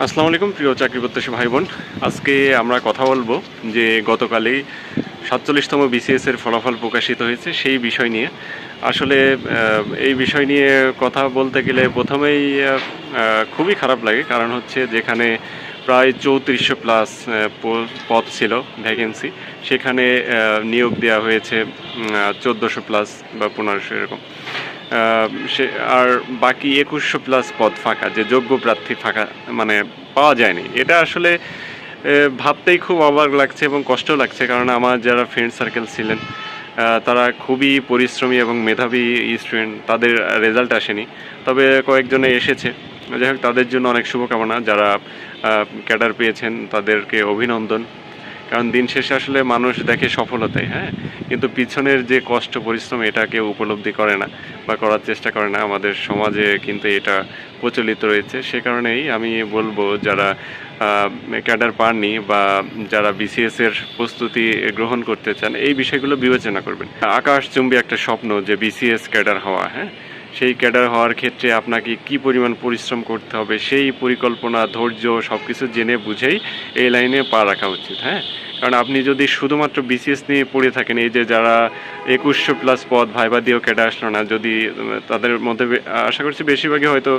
আসসালামু আলাইকুম প্রিয় চাকরি প্রত্যাশী ভাই বোন। আজকে আমরা কথা বলবো যে গতকালই ৪৭তম বিসিএস এর ফলাফল প্রকাশিত হয়েছে সেই বিষয় নিয়ে। আসলে এই বিষয় নিয়ে কথা বলতে গেলে প্রথমেই খুবই খারাপ লাগে। কারণ হচ্ছে যেখানে প্রায় ৩৪০০ প্লাস পদ ছিল ভ্যাকেন্সি, সেখানে নিয়োগ দেওয়া হয়েছে ১৪০০ প্লাস বা ১৫০০ এরকম। সে আর বাকি ২১০০ প্লাস পদ ফাঁকা, যে যোগ্য প্রার্থী ফাঁকা মানে পাওয়া যায়নি। এটা আসলে ভাবতেই খুব অবাক লাগছে এবং কষ্ট লাগছে। কারণ আমার যারা ফ্রেন্ড সার্কেল ছিলেন তারা খুবই পরিশ্রমী এবং মেধাবী স্টুডেন্ট, তাদের রেজাল্ট আসেনি, তবে কয়েকজনে এসেছে। যাই হোক, তাদের জন্য অনেক শুভকামনা। যারা ক্যাডার পেয়েছেন তাদেরকে অভিনন্দন। কারণ দিন শেষে আসলে মানুষ দেখে সফলতায়, হ্যাঁ, কিন্তু পিছনের যে কষ্ট পরিশ্রম এটা কেউ উপলব্ধি করে না বা করার চেষ্টা করে না। আমাদের সমাজে কিন্তু এটা প্রচলিত রয়েছে। সে কারণেই আমি বলবো যারা ক্যাডার পাননি বা যারা বিসিএস এর প্রস্তুতি গ্রহণ করতে চান, এই বিষয়গুলো বিবেচনা করবেন। আকাশচুম্বী একটা স্বপ্ন যে বিসিএস ক্যাডার হওয়া, হ্যাঁ, সেই ক্যাডার হওয়ার ক্ষেত্রে আপনাকে কি পরিমাণ পরিশ্রম করতে হবে, সেই পরিকল্পনা, ধৈর্য সব কিছু জেনে বুঝেই এই লাইনে পা রাখা উচিত, হ্যাঁ। কারণ আপনি যদি শুধুমাত্র বিসিএস নিয়ে পড়ে থাকেন, এই যে যারা ২১০০ প্লাস পদ ভাইবা দিয়েও ক্যাডার আসলো না, যদি তাদের মধ্যে আশা করছি বেশিরভাগই হয়তো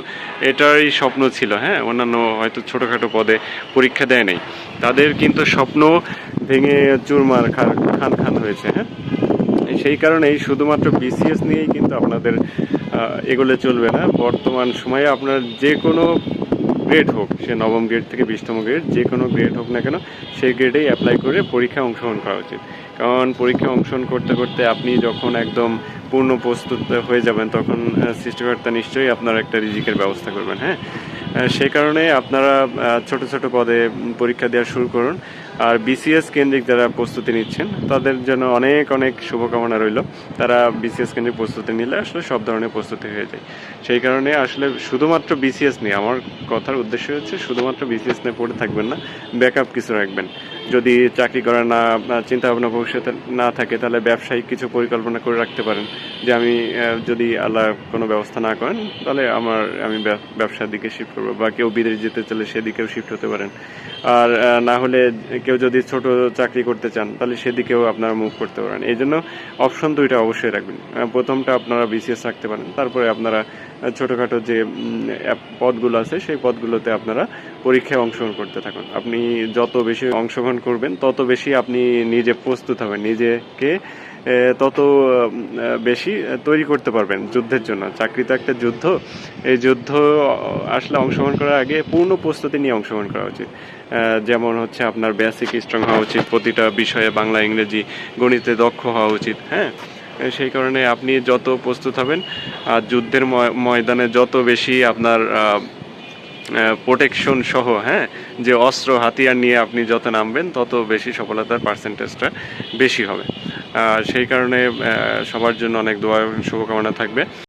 এটারই স্বপ্ন ছিল, হ্যাঁ, অন্যান্য হয়তো ছোটোখাটো পদে পরীক্ষা দেয় নাই, তাদের কিন্তু স্বপ্ন ভেঙে চুরমার খান খান হয়েছে, হ্যাঁ। সেই কারণেই শুধুমাত্র বিসিএস নিয়েই কিন্তু আপনাদের এগোলে চলবে না। বর্তমান সময়ে আপনার যে কোনো গ্রেড হোক, সে নবম গ্রেড থেকে ২০তম গ্রেড, যে কোনো গ্রেড হোক না কেন, সেই গ্রেডেই অ্যাপ্লাই করে পরীক্ষায় অংশগ্রহণ করা উচিত। কারণ পরীক্ষায় অংশগ্রহণ করতে করতে আপনি যখন একদম পূর্ণ প্রস্তুত হয়ে যাবেন, তখন সৃষ্টিকর্তা নিশ্চয়ই আপনার একটা রিজিকের ব্যবস্থা করবেন, হ্যাঁ। সেই কারণে আপনারা ছোট ছোট পদে পরীক্ষা দেওয়া শুরু করুন। আর বিসিএস কেন্দ্রিক যারা প্রস্তুতি নিচ্ছেন তাদের জন্য অনেক অনেক শুভকামনা রইল। তারা বিসিএস কেন্দ্রিক প্রস্তুতি নিলে আসলে সব ধরনের প্রস্তুতি হয়ে যায়। সেই কারণে আসলে শুধুমাত্র বিসিএস নিয়ে, আমার কথার উদ্দেশ্য হচ্ছে শুধুমাত্র বিসিএস নিয়ে পড়ে থাকবেন না, ব্যাকআপ কিছু রাখবেন। যদি চাকরি করার চিন্তাভাবনা ভবিষ্যতে না থাকে, তাহলে ব্যবসায়িক কিছু পরিকল্পনা করে রাখতে পারেন যে আমি যদি আল্লাহ কোনো ব্যবস্থা না করেন, তাহলে আমি ব্যবসার দিকে শিফট করবো, বা কেউ বিদেশ যেতে চাইলে সেদিকেও শিফট হতে পারেন। আর না হলে কেউ যদি ছোট চাকরি করতে চান, তাহলে সেদিকেও আপনারা মুভ করতে পারেন। এই জন্য অপশন দুইটা অবশ্যই রাখবেন। প্রথমটা আপনারা বিসিএস রাখতে পারেন, তারপরে আপনারা ছোটোখাটো যে পদগুলো আছে সেই পদগুলোতে আপনারা পরীক্ষায় অংশগ্রহণ করতে থাকুন। আপনি যত বেশি অংশগ্রহণ করবেন, তত বেশি আপনি নিজে প্রস্তুত হবেন, নিজেকে তত বেশি তৈরি করতে পারবেন যুদ্ধের জন্য। চাকরি তো একটা যুদ্ধ। এই যুদ্ধ আসলে অংশগ্রহণ করার আগে পূর্ণ প্রস্তুতি নিয়ে অংশগ্রহণ করা উচিত। যেমন হচ্ছে আপনার বেসিক স্ট্রং হওয়া উচিত, প্রতিটা বিষয়ে বাংলা, ইংরেজি, গণিতে দক্ষ হওয়া উচিত, হ্যাঁ। সেই কারণে আপনি যত প্রস্তুত হবেন, আর যুদ্ধের ময়দানে যত বেশি আপনার প্রোটেকশন সহ, হ্যাঁ, যে অস্ত্র হাতিয়ার নিয়ে আপনি যত নামবেন, তত বেশি সফলতার পার্সেন্টেজটা বেশি হবে। সেই কারণে সবার জন্য অনেক দোয়া শুভকামনা থাকবে।